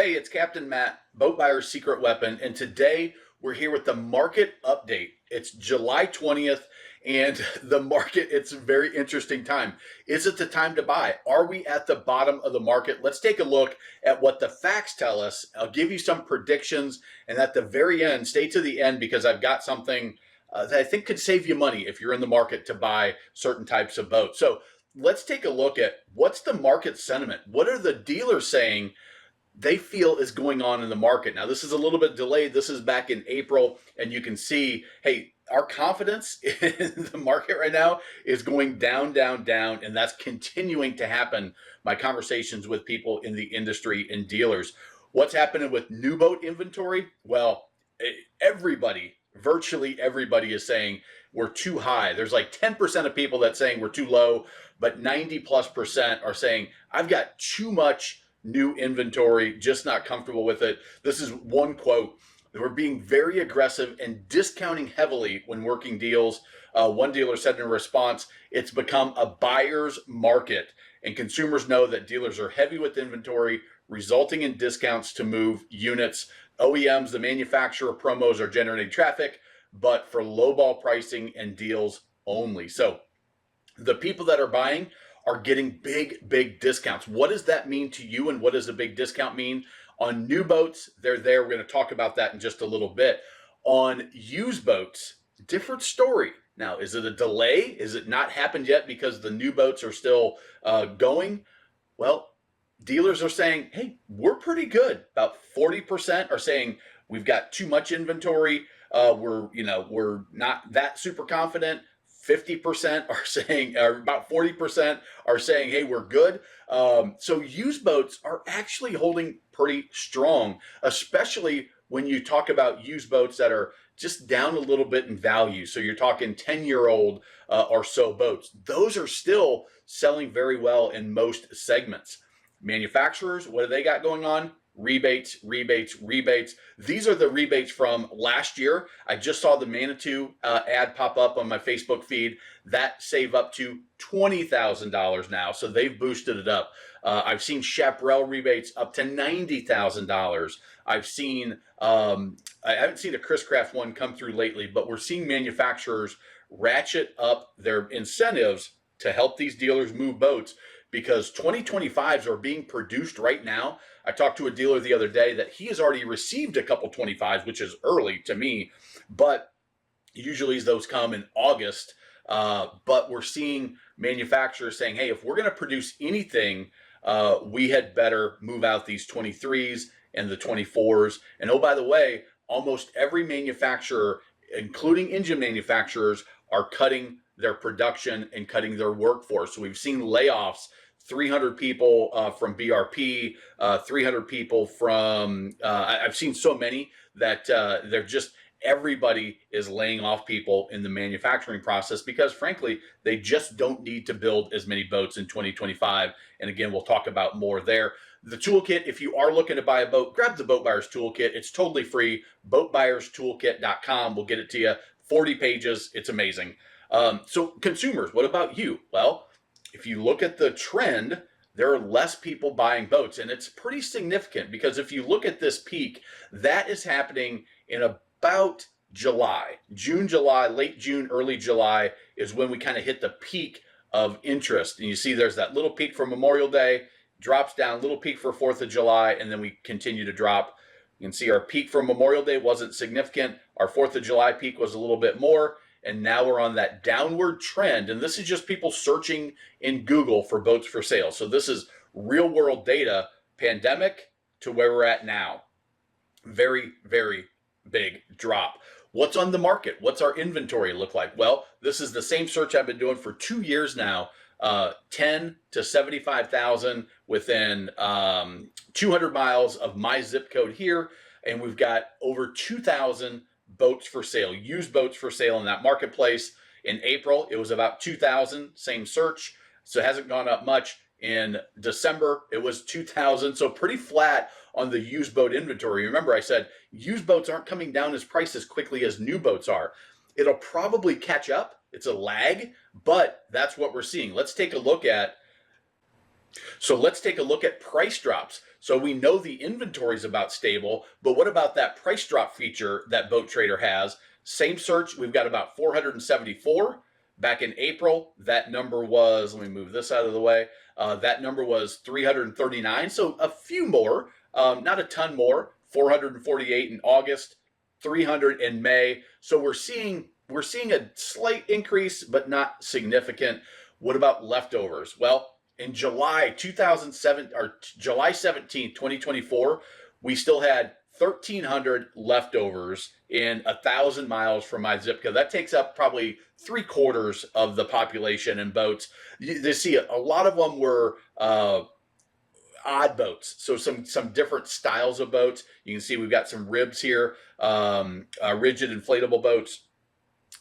Hey, it's Captain Matt, Boat Buyer's Secret Weapon, and today we're here with the market update. It's July 20th, and the market, it's a very interesting time. Is it the time to buy? Are we at the bottom of the market? Let's take a look at what the facts tell us. I'll give you some predictions, and at the very end, stay to the end because I've got something that I think could save you money if you're in the market to buy certain types of boats. So let's take a look at what's the market sentiment. What are the dealers saying they feel is going on in the market? Now, this is a little bit delayed. This is back in April, and you can see, hey, our confidence in the market right now is going down, down, down, and that's continuing to happen. My conversations with people in the industry and dealers. What's happening with new boat inventory? Well, everybody, virtually everybody is saying we're too high. There's like 10% of people that saying we're too low, but 90+% are saying I've got too much new inventory, just not comfortable with it. This is one quote. We're being very aggressive and discounting heavily when working deals. One dealer said in response, it's become a buyer's market, and consumers know that dealers are heavy with inventory, resulting in discounts to move units. OEMs, the manufacturer promos are generating traffic, but for lowball pricing and deals only. So the people that are buying are getting big, big discounts. What does that mean to you, and what does a big discount mean? On new boats, they're there. We're going to talk about that in just a little bit. On used boats, different story. Now, is it a delay? Is it not happened yet because the new boats are still going? Well, dealers are saying, hey, we're pretty good. About 40% are saying we've got too much inventory. We're not that super confident. 50% are saying, or about 40% are saying, hey, we're good. So used boats are actually holding pretty strong, especially when you talk about used boats that are just down a little bit in value. So you're talking 10-year-old or so boats. Those are still selling very well in most segments. Manufacturers, what do they got going on? Rebates, rebates, rebates. These are the rebates from last year. I just saw the Manitou ad pop up on my Facebook feed. That save up to $20,000 now. So they've boosted it up. I've seen Chaparral rebates up to $90,000. I've seen, I haven't seen a Chris Craft one come through lately, but we're seeing manufacturers ratchet up their incentives to help these dealers move boats, because 2025s are being produced right now. I talked to a dealer the other day that he has already received a couple 25s, which is early to me, but usually those come in August. But we're seeing manufacturers saying, hey, if we're going to produce anything, we had better move out these 23s and the 24s. And oh, by the way, almost every manufacturer, including engine manufacturers, are cutting their production and cutting their workforce. So we've seen layoffs, 300 people from BRP, 300 people from, I've seen so many that they're just, everybody is laying off people in the manufacturing process because frankly, they just don't need to build as many boats in 2025. And again, we'll talk about more there. The toolkit, if you are looking to buy a boat, grab the Boat Buyers Toolkit. It's totally free. BoatBuyersToolkit.com will get it to you. 40 pages. It's amazing. So consumers, what about you? Well, if you look at the trend, there are less people buying boats, and it's pretty significant because if you look at this peak, that is happening in about July, June, July, late June, early July is when we kind of hit the peak of interest. And you see there's that little peak for Memorial Day, drops down, little peak for 4th of July, and then we continue to drop. You can see our peak for Memorial Day wasn't significant. Our 4th of July peak was a little bit more. And now we're on that downward trend. And this is just people searching in Google for boats for sale. So this is real world data, pandemic to where we're at now. Very, very big drop. What's on the market? What's our inventory look like? Well, this is the same search I've been doing for 2 years now. 10 to 75,000 within 200 miles of my zip code here. And we've got over 2,000 boats for sale, used boats for sale in that marketplace. In April, it was about 2,000, same search. So it hasn't gone up much. In December, it was 2,000. So pretty flat on the used boat inventory. Remember, I said used boats aren't coming down as price as quickly as new boats are. It'll probably catch up. It's a lag, but that's what we're seeing. Let's take a look at So let's take a look at price drops. So we know the inventory is about stable, but what about that price drop feature that Boat Trader has? Same search, we've got about 474. Back in April, that number was, let me move this out of the way, that number was 339. So a few more, not a ton more, 448 in August, 300 in May. So we're seeing a slight increase, but not significant. What about leftovers? Well, in July 2007 or July 17th, 2024, we still had 1,300 leftovers in 1,000 miles from my zip code. That takes up probably 3/4 of the population in boats. You see a lot of them were odd boats, so some different styles of boats. You can see we've got some ribs here, rigid inflatable boats.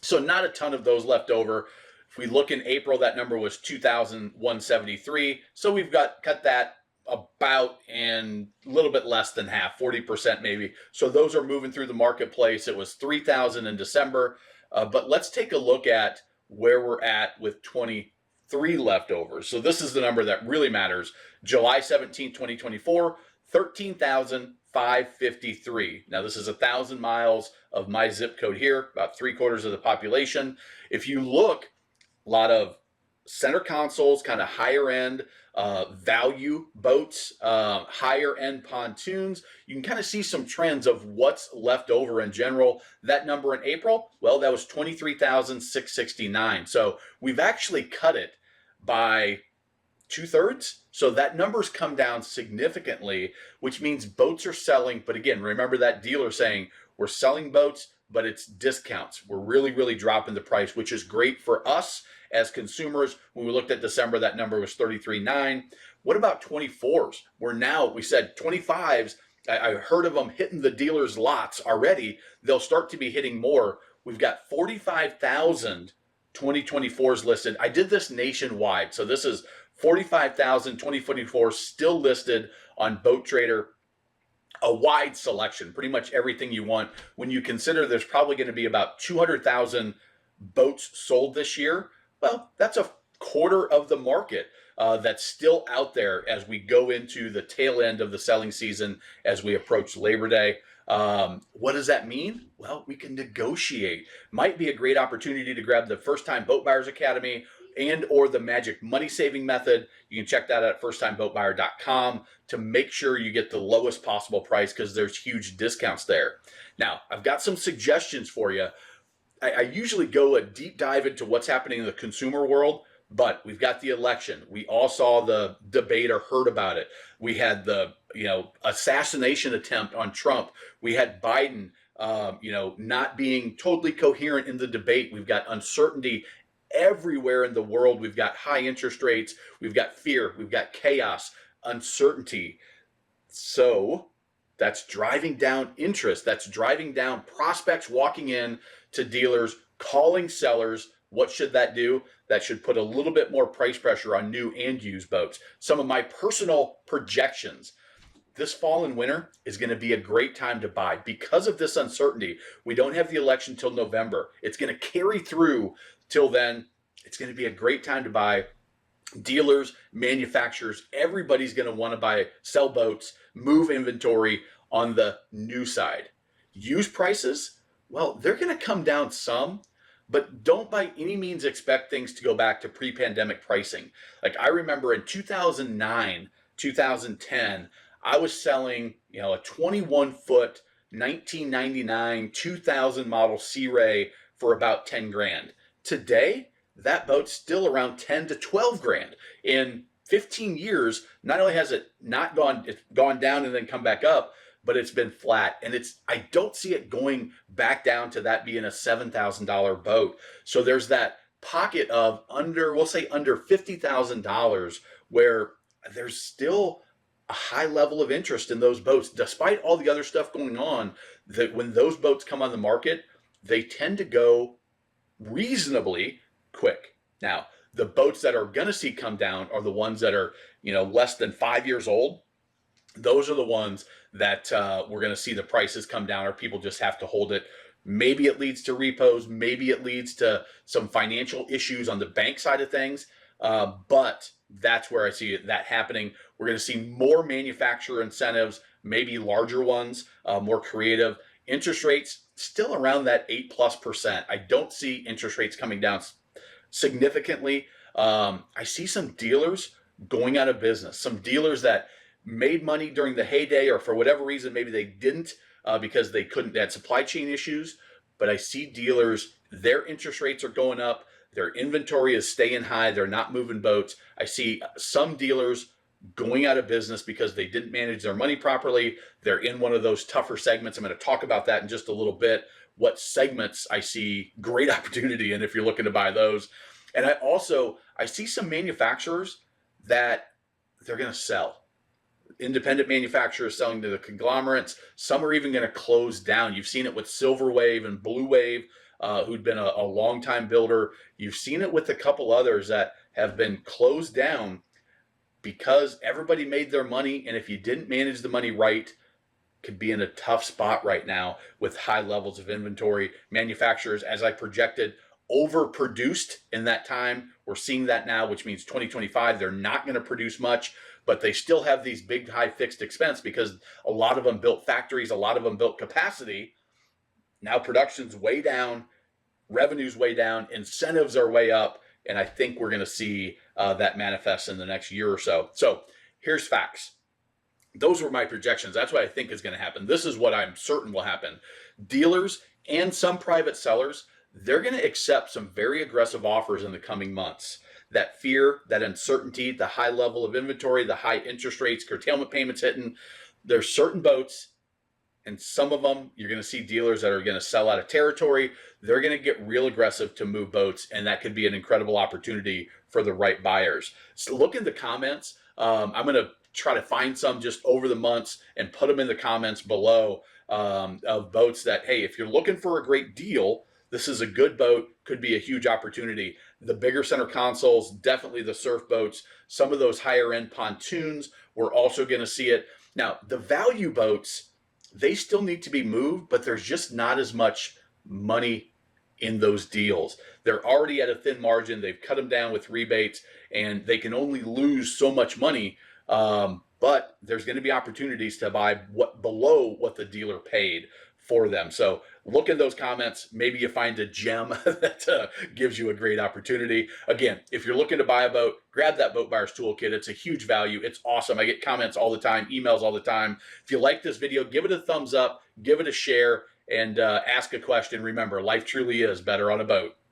So not a ton of those left over. If we look in April, that number was 2,173. So we've cut that about and a little bit less than half, 40% maybe. So those are moving through the marketplace. It was 3,000 in December. But let's take a look at where we're at with 23 leftovers. So this is the number that really matters. July 17, 2024, 13,553. Now this is 1,000 miles of my zip code here, about 3/4 of the population. If you look, a lot of center consoles, kind of higher end value boats, higher end pontoons. You can kind of see some trends of what's left over in general. That number in April, well, that was 23,669. So we've actually cut it by 2/3. So that number's come down significantly, which means boats are selling. But again, remember that dealer saying we're selling boats, but it's discounts. We're really, really dropping the price, which is great for us as consumers. When we looked at December, that number was 33.9. What about 24s? We said 25s. I heard of them hitting the dealers' lots already. They'll start to be hitting more. We've got 45,000 2024s listed. I did this nationwide. So this is 45,000 2024 still listed on Boat Trader. A wide selection, pretty much everything you want. When you consider there's probably going to be about 200,000 boats sold this year, well, that's a quarter of the market that's still out there as we go into the tail end of the selling season, as we approach Labor Day. What does that mean? Well, we can negotiate. Might be a great opportunity to grab the First Time Boat Buyers Academy and or the Magic Money Saving Method. You can check that out at firsttimeboatbuyer.com to make sure you get the lowest possible price, because there's huge discounts there. Now, I've got some suggestions for you. I usually go a deep dive into what's happening in the consumer world, but we've got the election. We all saw the debate or heard about it. We had the assassination attempt on Trump. We had Biden not being totally coherent in the debate. We've got uncertainty everywhere in the world. We've got high interest rates. We've got fear. We've got chaos, uncertainty. So that's driving down interest. That's driving down prospects walking in to dealers, calling sellers. What should that do? That should put a little bit more price pressure on new and used boats. Some of my personal projections: this fall and winter is going to be a great time to buy because of this uncertainty. We don't have the election till November. It's going to carry through till then. It's going to be a great time to buy. Dealers, manufacturers, everybody's going to want to sell boats, move inventory on the new side. Used prices, well, they're going to come down some, but don't by any means expect things to go back to pre-pandemic pricing. Like I remember in 2009, 2010, I was selling, a 21-foot 1999 2000 model Sea Ray for about 10 grand. Today, that boat's still around 10 to 12 grand. In 15 years, not only has it it's gone down and then come back up, but it's been flat. And I don't see it going back down to that being a $7,000 boat. So there's that pocket of under $50,000 where there's still a high level of interest in those boats, despite all the other stuff going on. That when those boats come on the market, they tend to go reasonably quick. Now, the boats that are going to see come down are the ones that are, less than 5 years old. Those are the ones that we're going to see the prices come down, or people just have to hold it. Maybe it leads to repos. Maybe it leads to some financial issues on the bank side of things. But that's where I see that happening. We're going to see more manufacturer incentives, maybe larger ones, more creative. Interest rates still around that 8+%. I don't see interest rates coming down significantly. I see some dealers going out of business, some dealers that made money during the heyday, or for whatever reason, maybe they didn't because they couldn't, they had supply chain issues. But I see dealers, their interest rates are going up. Their inventory is staying high. They're not moving boats. I see some dealers going out of business because they didn't manage their money properly. They're in one of those tougher segments. I'm going to talk about that in just a little bit. What segments I see great opportunity in if you're looking to buy those. And I see some manufacturers that they're going to sell. Independent manufacturers selling to the conglomerates. Some are even going to close down. You've seen it with Silver Wave and Blue Wave, who'd been a long time builder. You've seen it with a couple others that have been closed down because everybody made their money, and if you didn't manage the money right, could be in a tough spot right now with high levels of inventory. Manufacturers, as I projected, overproduced in that time. We're seeing that now, which means 2025, they're not going to produce much, but they still have these big high fixed expense because a lot of them built factories, a lot of them built capacity. Now production's way down, revenue's way down, incentives are way up, and I think we're going to see that manifest in the next year or so. So here's facts. Those were my projections. That's what I think is going to happen. This is what I'm certain will happen. Dealers and some private sellers, they're going to accept some very aggressive offers in the coming months. That fear, that uncertainty, the high level of inventory, the high interest rates, curtailment payments hitting. There's certain boats, and some of them you're going to see dealers that are going to sell out of territory. They're going to get real aggressive to move boats, and that could be an incredible opportunity for the right buyers. So look in the comments. I'm going to try to find some just over the months and put them in the comments below of boats that, hey, if you're looking for a great deal, this is a good boat, could be a huge opportunity. The bigger center consoles, definitely the surf boats, some of those higher end pontoons, we're also going to see it. Now, the value boats, they still need to be moved, but there's just not as much money in those deals. They're already at a thin margin. They've cut them down with rebates, and they can only lose so much money. But there's going to be opportunities to buy below what the dealer paid for them. So look in those comments. Maybe you find a gem that gives you a great opportunity. Again, if you're looking to buy a boat, grab that Boat Buyer's Toolkit. It's a huge value. It's awesome. I get comments all the time, emails all the time. If you like this video, give it a thumbs up, give it a share, and ask a question. Remember, life truly is better on a boat.